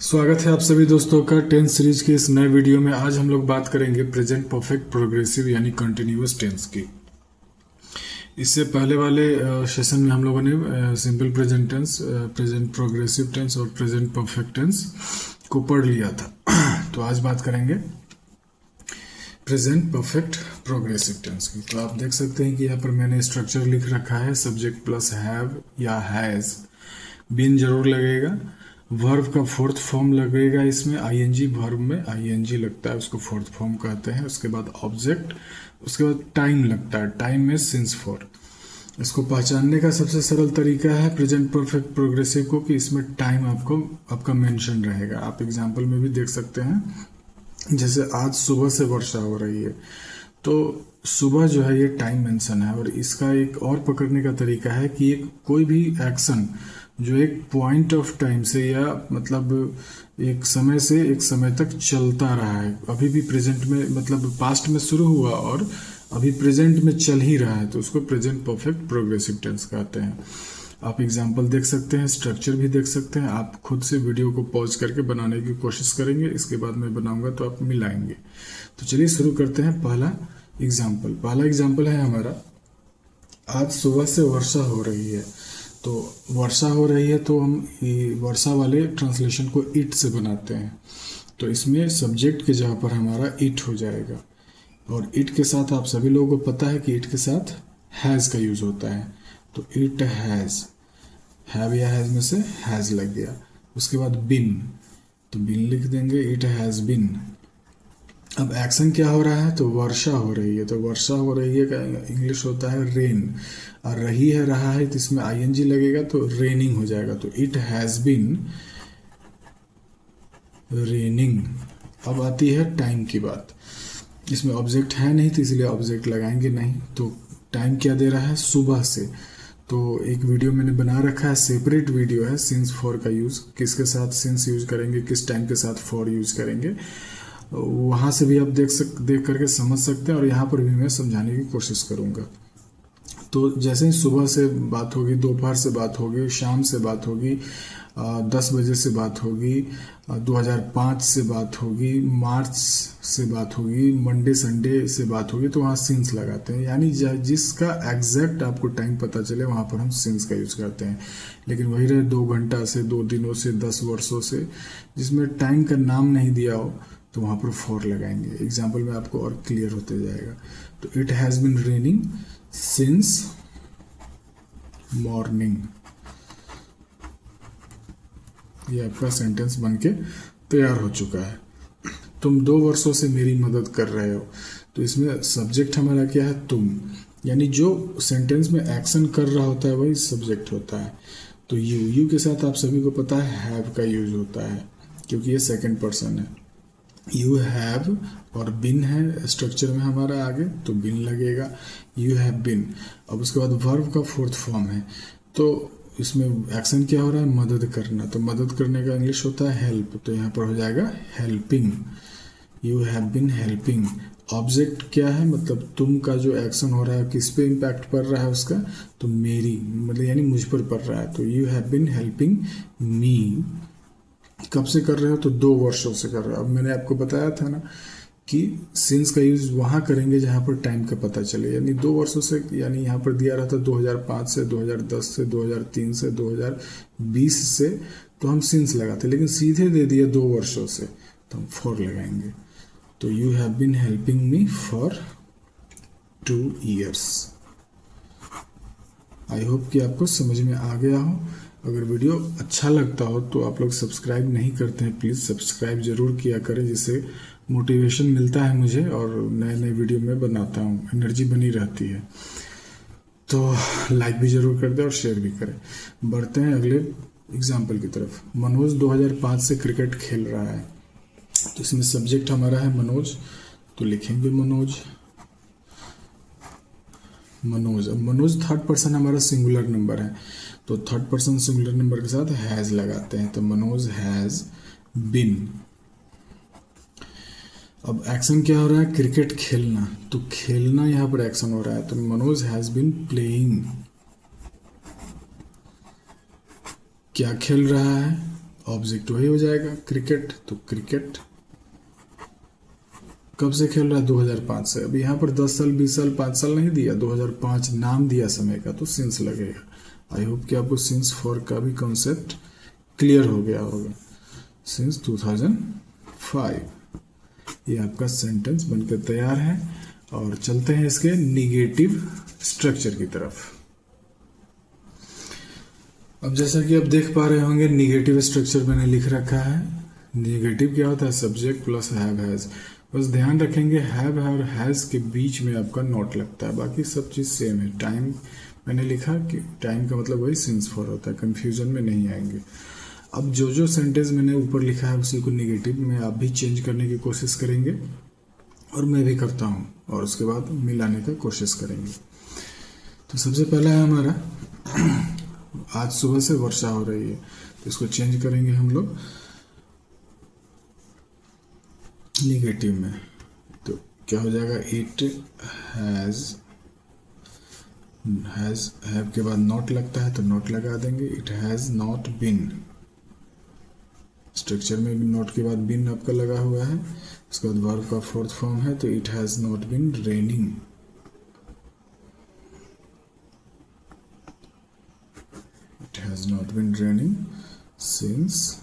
स्वागत है आप सभी दोस्तों का टेंस सीरीज के इस नए वीडियो में। आज हम लोग बात करेंगे प्रेजेंट परफेक्ट प्रोग्रेसिव यानी कंटिन्यूअस टेंस की। इससे पहले वाले सेशन में हम लोगों ने simple present tense, present progressive tense और प्रेजेंट परफेक्ट टेंस को पढ़ लिया था। तो आज बात करेंगे प्रेजेंट परफेक्ट प्रोग्रेसिव टेंस की। तो आप देख सकते हैं कि यहाँ पर मैंने स्ट्रक्चर लिख रखा है, सब्जेक्ट प्लस हैव या हैज़, बीन जरूर लगेगा, वर्ब का फोर्थ फॉर्म लगेगा इसमें, आईएनजी, वर्ब में आईएनजी लगता है उसको फोर्थ फॉर्म कहते हैं। उसके बाद ऑब्जेक्ट, उसके बाद टाइम लगता है, टाइम में सिंस फॉर। इसको पहचानने का सबसे सरल तरीका है प्रेजेंट परफेक्ट प्रोग्रेसिव को कि इसमें टाइम आपका मेंशन रहेगा। आप एग्जांपल में भी देख सकते हैं, जैसे आज सुबह से वर्षा हो रही है, तो सुबह जो है ये टाइम मेंशन है। और इसका एक और पकड़ने का तरीका है कि एक कोई भी एक्शन जो एक पॉइंट ऑफ टाइम से या मतलब एक समय से एक समय तक चलता रहा है, अभी भी प्रेजेंट में मतलब पास्ट में शुरू हुआ और अभी प्रेजेंट में चल ही रहा है, तो उसको प्रेजेंट परफेक्ट प्रोग्रेसिव टेंस कहते हैं। आप एग्जांपल देख सकते हैं, स्ट्रक्चर भी देख सकते हैं। आप खुद से वीडियो को पॉज करके बनाने की कोशिश करेंगे, इसके बाद मैं बनाऊंगा तो आप मिलाएंगे। तो चलिए शुरू करते हैं। पहला एग्जाम्पल है हमारा, आज सुबह से वर्षा हो रही है। तो वर्षा हो रही है तो हम वर्षा वाले ट्रांसलेशन को इट से बनाते हैं। तो इसमें सब्जेक्ट की जगह पर हमारा इट हो जाएगा, और इट के साथ आप सभी लोगों को पता है कि इट के साथ हैज़ का यूज होता है। तो इट हैज़, हैव या हैज़ में से हैज़ लग गया। उसके बाद बिन, तो बिन लिख देंगे, इट हैज़ बिन। अब एक्शन क्या हो रहा है, तो वर्षा हो रही है। तो वर्षा हो रही है का इंग्लिश होता है रेन, और रही है, रहा है, तो इसमें आईएनजी लगेगा तो रेनिंग हो जाएगा। तो इट हैज़ बीन रेनिंग। अब आती है टाइम की बात। इसमें ऑब्जेक्ट है नहीं तो इसलिए ऑब्जेक्ट लगाएंगे नहीं। तो टाइम क्या दे रहा है, सुबह से। तो एक वीडियो मैंने बना रखा है, सेपरेट वीडियो है, सिंस फॉर का यूज, किसके साथ सिंस यूज करेंगे, किस टाइम के साथ फॉर यूज करेंगे, वहां से भी आप देख करके समझ सकते हैं, और यहाँ पर भी मैं समझाने की कोशिश करूंगा। तो जैसे ही सुबह से बात होगी, दोपहर से बात होगी, शाम से बात होगी, 10 बजे से बात होगी, 2005 से बात होगी, मार्च से बात होगी, मंडे संडे से बात होगी, तो वहाँ सिंस लगाते हैं। यानी जिसका एग्जैक्ट आपको टाइम पता चले वहाँ पर हम सिंस का यूज करते हैं। लेकिन वही रहे 2 घंटा से, 2 दिनों से, 10 वर्षों से, जिसमें टाइम का नाम नहीं दिया हो, तो वहाँ पर फॉर लगाएंगे। एग्जाम्पल में आपको और क्लियर होते जाएगा। तो it has been raining since morning, ये आपका सेंटेंस बनके तैयार हो चुका है। तुम 2 वर्षों से मेरी मदद कर रहे हो। तो इसमें सब्जेक्ट हमारा क्या है, तुम, यानी जो सेंटेंस में एक्शन कर रहा होता है वही सब्जेक्ट होता है। तो यू के साथ आप सभी को पता है हैव का यूज होता है, क्योंकि ये सेकंड पर्सन है। यू हैव और बिन है स्ट्रक्चर में हमारा आगे, तो बिन लगेगा, यू हैव बिन। अब उसके बाद वर्ब का फोर्थ फॉर्म है। तो इसमें एक्शन क्या हो रहा है, मदद करना। तो मदद करने का इंग्लिश होता है हेल्प, तो यहाँ पर हो जाएगा helping, you have been helping. Object क्या है, मतलब तुम का जो एक्शन हो रहा है किस पे इम्पैक्ट पड़ रहा है उसका, तो मेरी, मतलब यानी मुझ पर पड़ रहा है। तो you have been helping me. कब से कर रहे हो, तो 2 वर्षों से कर रहे हो। अब मैंने आपको बताया था ना कि सिंस का यूज वहां करेंगे जहां पर टाइम का पता चले, यानी 2 वर्षों से, यानी यहाँ पर दिया रहता 2005 से, 2010 से, 2003 से, 2020 से, तो हम सिंस लगाते, लेकिन सीधे दे दिया 2 वर्षों से, तो हम फॉर लगाएंगे। तो you have been helping me for 2 years। I hope कि आपको समझ में आ गया हो। अगर वीडियो अच्छा लगता हो तो आप लोग सब्सक्राइब नहीं करते हैं, प्लीज़ सब्सक्राइब जरूर किया करें, जिससे मोटिवेशन मिलता है मुझे और नए नए वीडियो में बनाता हूँ, एनर्जी बनी रहती है। तो लाइक भी जरूर कर दें और शेयर भी करें। बढ़ते हैं अगले एग्जाम्पल की तरफ। मनोज 2005 से क्रिकेट खेल रहा है। तो इसमें सब्जेक्ट हमारा है मनोज, तो लिखेंगे मनोज। अब मनोज थर्ड पर्सन हमारा सिंगुलर नंबर है, तो थर्ड पर्सन सिंगुलर नंबर के साथ हैज लगाते हैं। तो मनोज हैज बिन। अब एक्शन क्या हो रहा है, क्रिकेट खेलना, तो खेलना यहाँ पर एक्शन हो रहा है। तो मनोज हैज बिन प्लेइंग। क्या खेल रहा है, ऑब्जेक्ट वही हो जाएगा क्रिकेट। तो क्रिकेट कब से खेल रहा है? 2005 से। अब यहाँ पर 10 साल 20 साल 5 साल नहीं दिया, 2005 नाम दिया समय का, तो सिंस लगेगा। आई होप कि आपको सिंस फॉर का भी कॉन्सेप्ट क्लियर हो गया होगा। सिंस 2005 ये आपका सेंटेंस बनकर तैयार है। और चलते हैं इसके निगेटिव स्ट्रक्चर की तरफ। अब जैसा कि आप देख पा रहे होंगे निगेटिव स्ट्रक्चर मैंने लिख रखा है। निगेटिव क्या होता है? Subject plus have has. बस ध्यान रखेंगे हैव और हैज के बीच में आपका नॉट लगता है, बाकी सब चीज़ सेम है। टाइम मैंने लिखा कि टाइम का मतलब वही सिंस फॉर होता है, कंफ्यूजन में नहीं आएंगे। अब जो जो सेंटेंस मैंने ऊपर लिखा है उसी को निगेटिव में आप भी चेंज करने की कोशिश करेंगे, और मैं भी करता हूँ, और उसके बाद मिलाने का कोशिश करेंगे। तो सबसे पहला है हमारा आज सुबह से वर्षा हो रही है, तो इसको चेंज करेंगे हम लोग निगेटिव में। तो क्या हो जाएगा? इट हैज़ हैव के बाद नॉट लगता है तो नॉट लगा देंगे। It has not been, structure में नॉट के बाद बीन आपका लगा हुआ है। उसके बाद वर्ब का फोर्थ फॉर्म है, तो it has not been raining. It has not been raining since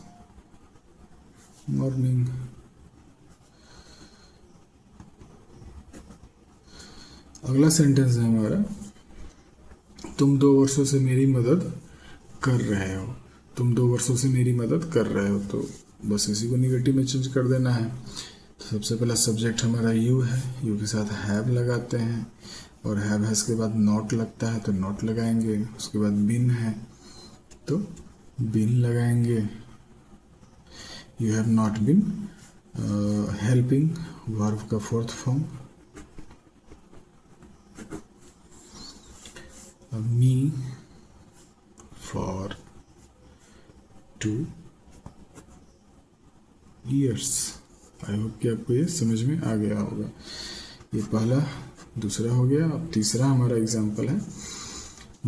morning. अगला सेंटेंस है हमारा तुम 2 वर्षों से मेरी मदद कर रहे हो। तुम 2 वर्षों से मेरी मदद कर रहे हो, तो बस इसी को निगेटिव में चेंज कर देना है। तो सबसे पहला सब्जेक्ट हमारा यू है, यू के साथ हैव लगाते हैं, और हैव हैज के बाद नॉट लगता है तो नॉट लगाएंगे। उसके बाद बिन है तो बिन लगाएंगे। You have not been helping, verb का fourth form. Me for 2 years। I hope कि आपको ये समझ में आ गया होगा। ये पहला, दूसरा हो गया। अब तीसरा हमारा एग्जाम्पल है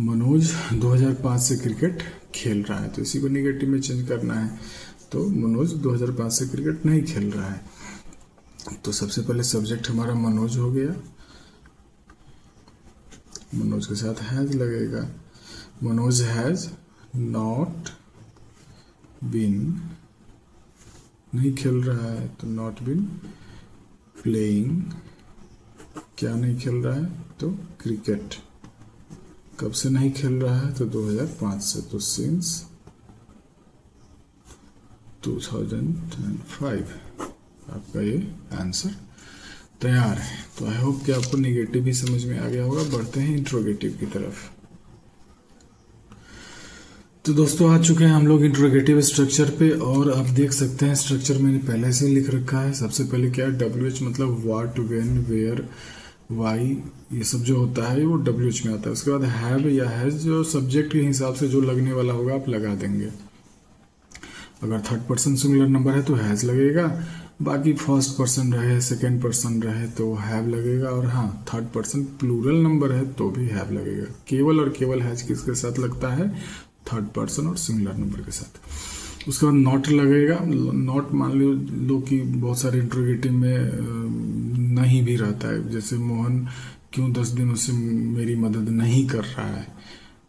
मनोज 2005 से क्रिकेट खेल रहा है, तो इसी को निगेटिव में चेंज करना है। तो मनोज 2005 से क्रिकेट नहीं खेल रहा है। तो सबसे पहले सब्जेक्ट हमारा मनोज हो गया, मनोज के साथ हैज लगेगा। मनोज हैज नॉट बीन, नहीं खेल रहा है तो नॉट बीन प्लेइंग। क्या नहीं खेल रहा है? तो क्रिकेट। कब से नहीं खेल रहा है? तो 2005 से, तो सिंस 2005 आपका ये आंसर तैयार है। तो आई होप कि आपको निगेटिव भी समझ में आ गया होगा। बढ़ते हैं इंट्रोगेटिव की तरफ। तो दोस्तों आ चुके हैं हम लोग इंट्रोगेटिव स्ट्रक्चर पे, और आप देख सकते हैं स्ट्रक्चर मैंने पहले से लिख रखा है। सबसे पहले क्या है? WH मतलब व्हाट, व्हेन, वेयर, वाई, ये सब जो होता है वो WH में आता है। उसके बाद हैव या हैज जो सब्जेक्ट के हिसाब से जो लगने वाला होगा आप लगा देंगे। अगर थर्ड पर्सन सिंगुलर नंबर है तो हैज लगेगा, बाकी फर्स्ट पर्सन रहे सेकंड पर्सन रहे तो हैव लगेगा, और हाँ थर्ड पर्सन प्लूरल नंबर है तो भी हैव लगेगा। केवल और केवल हैज किसके साथ लगता है? थर्ड पर्सन और सिंगुलर नंबर के साथ। उसके बाद नॉट लगेगा। नॉट मान लो कि बहुत सारे इंट्रोगेटिव में नहीं भी रहता है, जैसे मोहन क्यों 10 दिनों से मेरी मदद नहीं कर रहा है,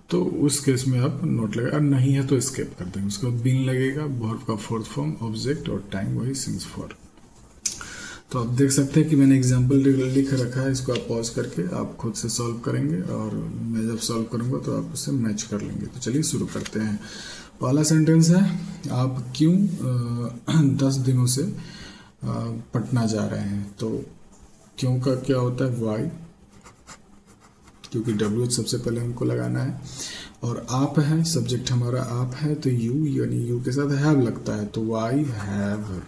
तो उस केस में आप नोट लगा, और नहीं है तो स्केप कर देंगे। उसके बाद बीन लगेगा, वर्ब का फोर्थ फॉर्म, ऑब्जेक्ट, और टाइम वही सिंस फॉर। तो आप देख सकते हैं कि मैंने एग्जाम्पल लिख रखा है, इसको आप पॉज करके आप खुद से सॉल्व करेंगे, और मैं जब सॉल्व करूंगा तो आप उससे मैच कर लेंगे। तो चलिए शुरू करते हैं। पहला सेंटेंस है आप क्यों 10 दिनों से पटना जा रहे हैं। तो क्यों का क्या होता है? वाई, क्योंकि WH सबसे पहले हमको लगाना है, और आप है, सब्जेक्ट हमारा आप है, तो यू यानी यू के साथ हैव लगता है, तो वाई हैव,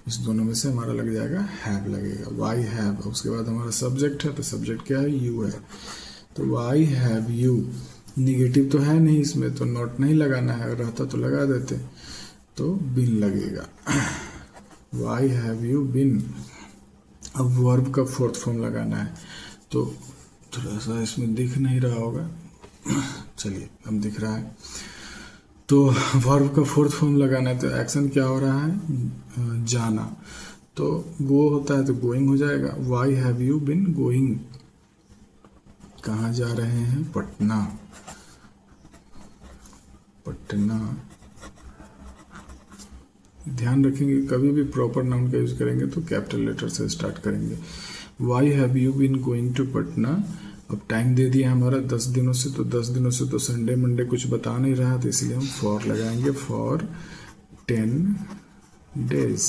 इस दोनों में से हमारा लग जाएगा हैव लगेगा, वाई हैव। उसके बाद हमारा सब्जेक्ट है, तो सब्जेक्ट क्या है? यू है, तो वाई हैव यू। निगेटिव तो है नहीं इसमें, तो नॉट नहीं लगाना है, अगर रहता तो लगा देते, तो बिन लगेगा, वाई हैव यू बिन। अब वर्ब का फोर्थ फॉर्म लगाना है, तो थोड़ा सा इसमें दिख नहीं रहा होगा, चलिए अब दिख रहा है। तो वर्ब का फोर्थ फॉर्म लगाना है, तो एक्शन क्या हो रहा है, जाना, तो गो होता है तो गोइंग हो जाएगा। Y have you been going, कहाँ जा रहे हैं, पटना, पटना। ध्यान रखेंगे कभी भी प्रॉपर नाउन का यूज करेंगे तो कैपिटल लेटर से स्टार्ट करेंगे। Why have you been going to Patna. अब टाइम दे दिया हमारा 10 दिनों से, तो 10 दिनों से तो संडे मंडे कुछ बता नहीं रहा, तो इसलिए हम फॉर लगाएंगे, फॉर 10 डेज,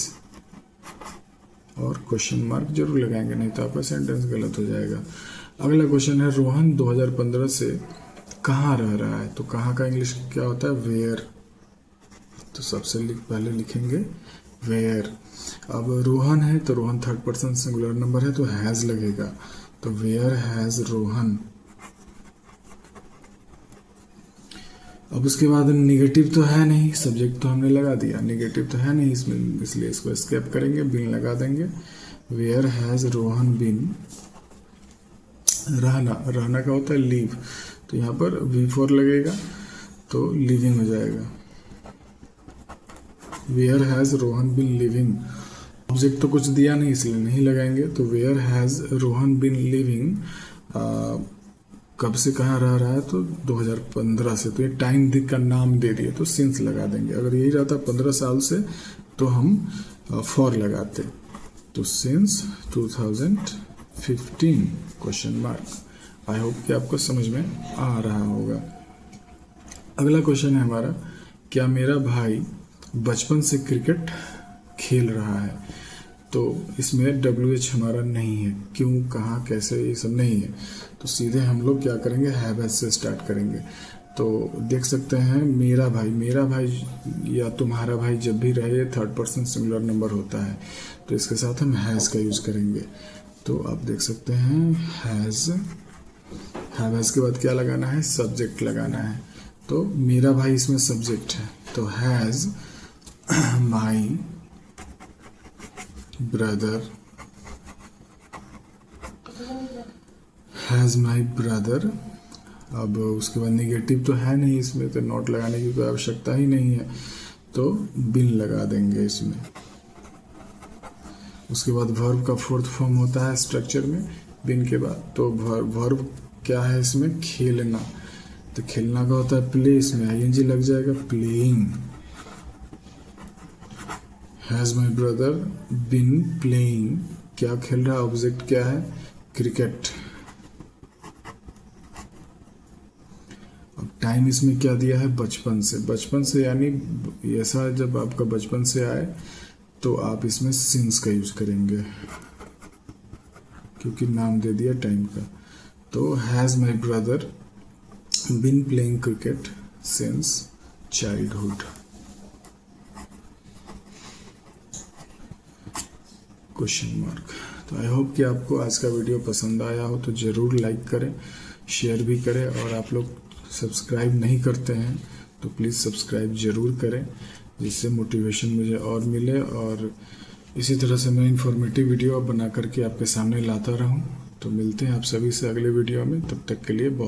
और क्वेश्चन मार्क जरूर लगाएंगे, नहीं तो आपका सेंटेंस गलत हो जाएगा। अगला क्वेश्चन है, रोहन 2015 से कहाँ रह रहा है, तो कहाँ का इंग्लिश क्या होता है, वेयर, तो सबसे पहले लिखेंगे वेयर। अब रोहन है तो Rohan third person singular number है तो हैज लगेगा, तो वेयर हैज रोहन। अब उसके बाद निगेटिव तो है नहीं, सब्जेक्ट तो हमने लगा दिया, निगेटिव तो है नहीं इसमें, इसलिए इसको स्केप करेंगे, बिन लगा देंगे। वेयर हैज रोहन बिन। रहना, रहना का होता है लीव, तो यहाँ पर V4 लगेगा तो लिविंग हो जाएगा। Where has Rohan been living. Object तो कुछ दिया नहीं इसलिए नहीं लगाएंगे, तो where has Rohan been living, कब से कहाँ रह रहा है, तो 2015 से, तो ये टाइम का नाम दे दिए तो सिंस लगा देंगे। अगर यही रहता 15 साल से तो हम फॉर लगाते, तो सिंस 2015 क्वेश्चन मार्क। आई होप कि आपको समझ में आ रहा होगा। अगला क्वेश्चन है हमारा, क्या मेरा भाई बचपन से क्रिकेट खेल रहा है, तो इसमें WH हमारा नहीं है, क्यों, कहाँ, कैसे, ये सब नहीं है, तो सीधे हम लोग क्या करेंगे, हैव हैज से स्टार्ट करेंगे। तो देख सकते हैं मेरा भाई या तुम्हारा भाई जब भी रहे थर्ड पर्सन सिंगुलर नंबर होता है, तो इसके साथ हम हैज का यूज करेंगे। तो आप देख सकते हैं हैज, हैव हैज के बाद क्या लगाना है, सब्जेक्ट लगाना है, तो मेरा भाई इसमें सब्जेक्ट है, तो has my brother, has my brother. अब उसके बाद निगेटिव तो है नहीं इसमें, तो नॉट लगाने की कोई आवश्यकता ही नहीं है, तो बिन लगा देंगे इसमें। उसके बाद वर्ब का फोर्थ फॉर्म होता है स्ट्रक्चर में बिन के बाद, तो वर्ब क्या है इसमें, खेलना, तो खेलना का होता है प्ले, इसमें ING लग जाएगा, playing. Has my brother been playing, क्या खेल रहा है, ऑब्जेक्ट क्या है, क्रिकेट। अब टाइम इसमें क्या दिया है, बचपन से, बचपन से यानी ऐसा जब आपका बचपन से आए तो आप इसमें सिंस का यूज करेंगे, क्योंकि नाम दे दिया टाइम का। तो has my brother been playing cricket since childhood, question mark. तो आई होप कि आपको आज का वीडियो पसंद आया हो, तो ज़रूर लाइक करें, शेयर भी करें, और आप लोग सब्सक्राइब नहीं करते हैं तो प्लीज़ सब्सक्राइब ज़रूर करें, जिससे मोटिवेशन मुझे और मिले, और इसी तरह से मैं इन्फॉर्मेटिव वीडियो बना करके आपके सामने लाता रहूं। तो मिलते हैं आप सभी से अगले वीडियो में, तब तक के लिए बहुत